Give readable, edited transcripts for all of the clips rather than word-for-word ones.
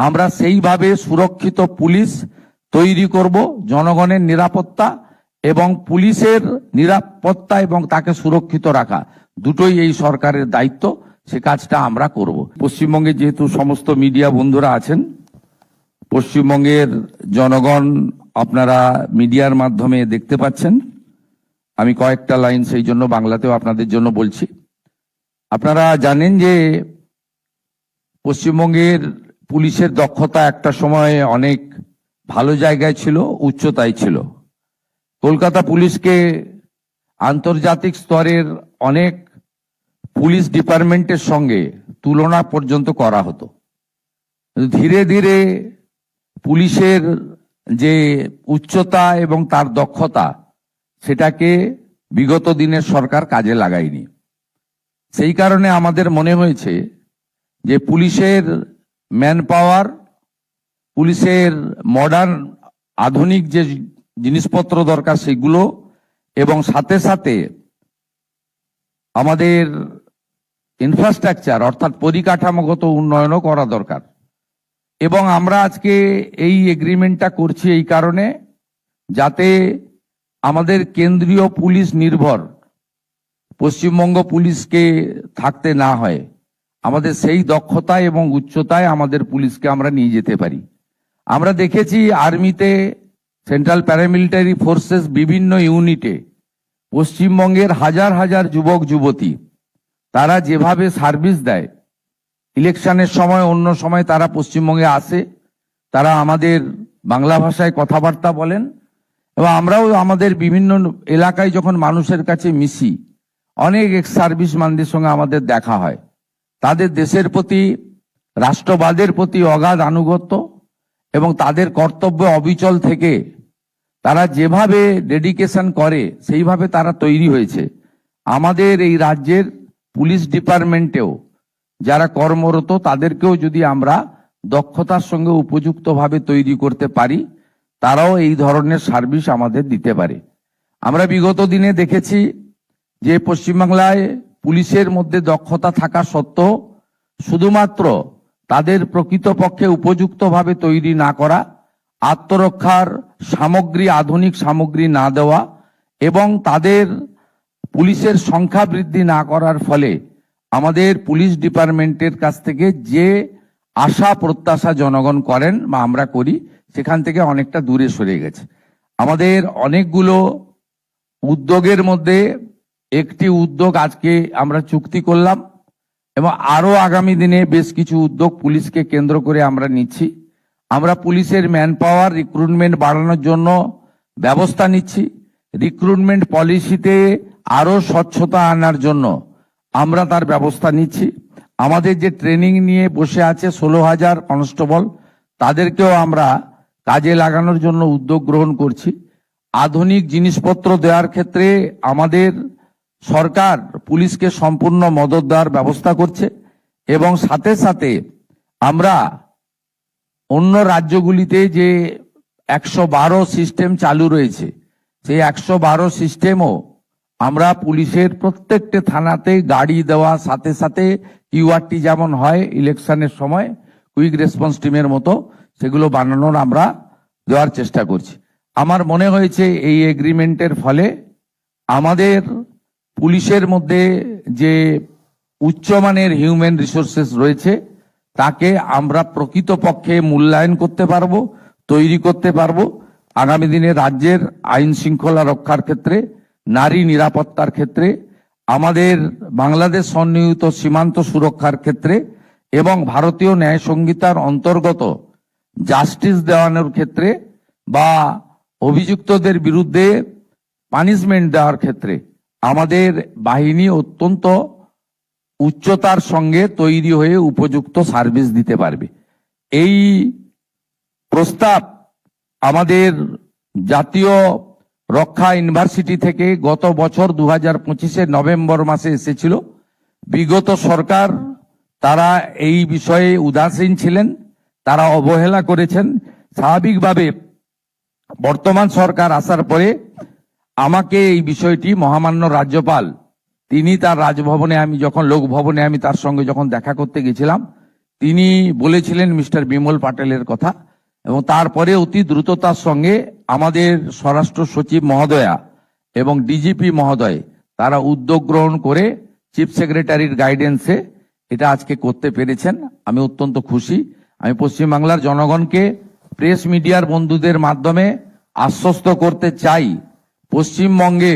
আমরা সেইভাবে সুরক্ষিত পুলিশ তৈরি করব। জনগণের নিরাপত্তা এবং পুলিশের নিরাপত্তা এবং তাকে সুরক্ষিত রাখা দুটোই এই সরকারের দায়িত্ব, সে কাজটা আমরা করব। পশ্চিমবঙ্গে যেহেতু সমস্ত মিডিয়া বন্ধুরা আছেন, পশ্চিমবঙ্গের জনগণ আপনারা মিডিয়ার মাধ্যমে দেখতে পাচ্ছেন। আমি কয়েকটা লাইন সেই জন্য বাংলাতেও আপনাদের জন্য বলছি। আপনারা জানেন যে পশ্চিমবঙ্গের পুলিশের দক্ষতা একটা সময় অনেক ভালো জায়গায় ছিল, উচ্চতায় ছিল। কলকাতা পুলিশকে আন্তর্জাতিক স্তরের অনেক পুলিশ ডিপার্টমেন্টের সঙ্গে তুলনা পর্যন্ত করা হতো। ধীরে ধীরে পুলিশের যে উচ্চতা এবং তার দক্ষতা সেটাকে বিগত দিনের সরকার কাজে লাগায়নি। সেই কারণে আমাদের মনে হয়েছে যে পুলিশের ম্যান পাওয়ার, পুলিশের মডার্ন আধুনিক যে জিনিসপত্র দরকার সেগুলো, এবং সাথে সাথে আমাদের ইনফ্রাস্ট্রাকচার অর্থাৎ পরিকাঠামোগত উন্নয়নও করা দরকার। এবং আমরা আজকে এই এগ্রিমেন্টটা করছি এই কারণে, যাতে আমাদের কেন্দ্রীয় পুলিশ নির্ভর পশ্চিমবঙ্গ পুলিশকে থাকতে না হয়, আমাদের সেই দক্ষতায় এবং উচ্চতায় আমাদের পুলিশকে আমরা নিয়ে যেতে পারি। আমরা দেখেছি আর্মিতে, সেন্ট্রাল প্যারামিলিটারি ফোর্সেস বিভিন্ন ইউনিটে পশ্চিমবঙ্গের হাজার হাজার যুবক যুবতী তারা যেভাবে সার্ভিস দেয়, ইলেকশনের সময় অন্য সময় তারা পশ্চিমবঙ্গে আসে, তারা আমাদের বাংলা ভাষায় কথাবার্তা বলেন, এবং আমরাও আমাদের বিভিন্ন এলাকায় যখন মানুষের কাছে মিশি, অনেক এক্স সার্ভিসম্যানদের সঙ্গে আমাদের দেখা হয়। তাদের দেশের প্রতি, রাষ্ট্রবাদের প্রতি অগাধ আনুগত্য এবং তাদের কর্তব্য অবিচল থেকে তারা যেভাবে ডেডিকেশন করে সেইভাবে তারা তৈরি হয়েছে। আমাদের এই রাজ্যের পুলিশ ডিপার্টমেন্টেও যারা কর্মরত তাদেরকেও যদি আমরা দক্ষতার সঙ্গে উপযুক্তভাবে তৈরি করতে পারি, তারাও এই ধরনের সার্ভিস আমাদের দিতে পারে। আমরা বিগত দিনে দেখেছি যে পশ্চিমবাংলায় পুলিশের মধ্যে দক্ষতা থাকা সত্ত্বেও শুধুমাত্র তাদের প্রকৃতপক্ষে উপযুক্তভাবে তৈরি না করা, আত্মরক্ষার সামগ্রী, আধুনিক সামগ্রী না দেওয়া এবং তাদের পুলিশের সংখ্যা বৃদ্ধি না করার ফলে আমাদের পুলিশ ডিপার্টমেন্টের কাছ থেকে যে আশা প্রত্যাশা জনগণ করেন বা আমরা করি, সেখান থেকে অনেকটা দূরে সরে গেছে। আমাদের অনেকগুলো উদ্যোগের মধ্যে একটি উদ্যোগ আজকে আমরা চুক্তি করলাম এবং আরো আগামী দিনে বেশ কিছু উদ্যোগ পুলিশকে কেন্দ্র করে আমরা নিচ্ছি। আমরা পুলিশের ম্যান পাওয়ার রিক্রুটমেন্ট বাড়ানোর জন্য ব্যবস্থা নিচ্ছি। রিক্রুটমেন্ট পলিসিতে আরো স্বচ্ছতা আনার জন্য আমরা তার ব্যবস্থা নিচ্ছি। আমাদের যে ট্রেনিং নিয়ে বসে আছে 16,000 কনস্টেবল, তাদেরকেও আমরা কাজে লাগানোর জন্য উদ্যোগ গ্রহণ করছি। আধুনিক জিনিসপত্র দেওয়ার ক্ষেত্রে আমাদের সরকার পুলিশকে সম্পূর্ণ মদত দেওয়ার ব্যবস্থা করছে এবং সাথে সাথে আমরা অন্য রাজ্যগুলিতে যে 112 সিস্টেম চালু রয়েছে, সেই 112 সিস্টেমও আমরা পুলিশের প্রত্যেকটা থানাতে গাড়ি দেওয়া, সাথে সাথে কিউআরটি যেমন হয় ইলেকশনের সময় কুইক রেসপন্স টিমের মতো, সেগুলো বানানোর আমরা দেওয়ার চেষ্টা করছি। আমার মনে হয়েছে এই এগ্রিমেন্টের ফলে আমাদের পুলিশের মধ্যে যে উচ্চমানের হিউম্যান রিসোর্সেস রয়েছে তাকে আমরা প্রকৃতপক্ষে মূল্যায়ন করতে পারবো, তৈরি করতে পারবো। আগামী দিনে রাজ্যের আইন শৃঙ্খলা রক্ষার ক্ষেত্রে, নারী নিরাপত্তার ক্ষেত্রে, আমাদের বাংলাদেশ সন্নিহিত সীমান্ত সুরক্ষার ক্ষেত্রে এবং ভারতীয় ন্যায় সংহিতার অন্তর্গত জাস্টিস দেওয়ানোর ক্ষেত্রে বা অভিযুক্তদের বিরুদ্ধে পানিশমেন্ট দেওয়ার ক্ষেত্রে আমাদের বাহিনী অত্যন্ত উচ্চতার সঙ্গে তৈরি হয়ে উপযুক্ত সার্ভিস দিতে পারবে। এই প্রস্তাব আমাদের জাতীয় রক্ষা ইউনিভার্সিটি থেকে গত বছর 2025 নভেম্বর মাসে এসেছিল। বিগত সরকার তারা এই বিষয়ে উদাসীন ছিলেন, তারা অবহেলা করেছেন। স্বাভাবিকভাবে বর্তমান সরকার আসার পরে আমাকে এই বিষয়টি মহামান্য রাজ্যপাল, তিনি তার রাজভবনে, আমি যখন লোকভবনে আমি তার সঙ্গে যখন দেখা করতে গেছিলাম, তিনি বলেছিলেন মিস্টার বিমল পাটেলের কথা, এবং তারপরে অতি দ্রুততার সঙ্গে আমাদের স্বরাষ্ট্র সচিব মহোদয়া এবং ডিজিপি মহোদয় তারা উদ্যোগ গ্রহণ করে চিফ সেক্রেটারির গাইডেন্সে এটা আজকে করতে পেরেছেন। আমি অত্যন্ত খুশি। আমি পশ্চিমবাংলার জনগণকে প্রেস মিডিয়ার বন্ধুদের মাধ্যমে আশ্বস্ত করতে চাই, পশ্চিমবঙ্গে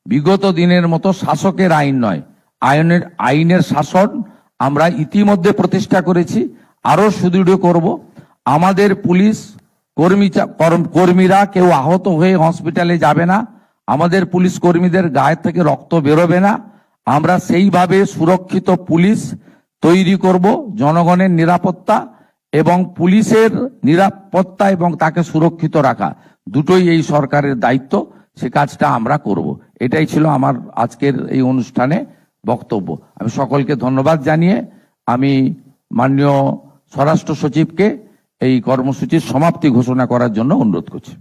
বিগত দিনের মতো শাসকের আইন নয়, আইনের শাসন আমরা ইতিমধ্যে প্রতিষ্ঠা করেছি, আরো সুদৃঢ় করব। আমাদের পুলিশ কর্মীরা কেউ আহত হয়ে হসপিটালে যাবে না, আমাদের পুলিশ কর্মীদের গায়ে থেকে রক্ত বেরোবে না। আমরা সেইভাবে সুরক্ষিত পুলিশ তৈরি করব। জনগণের নিরাপত্তা এবং পুলিশের নিরাপত্তা এবং তাকে সুরক্ষিত রাখা দুটোই এই সরকারের দায়িত্ব, সে কাজটা আমরা করব। এটাই ছিল আমার আজকের এই অনুষ্ঠানে বক্তব্য। আমি সকলকে ধন্যবাদ জানিয়ে আমি মাননীয় স্বরাষ্ট্র সচিবকে এই কর্মসূচির সমাপ্তি ঘোষণা করার জন্য অনুরোধ করছি।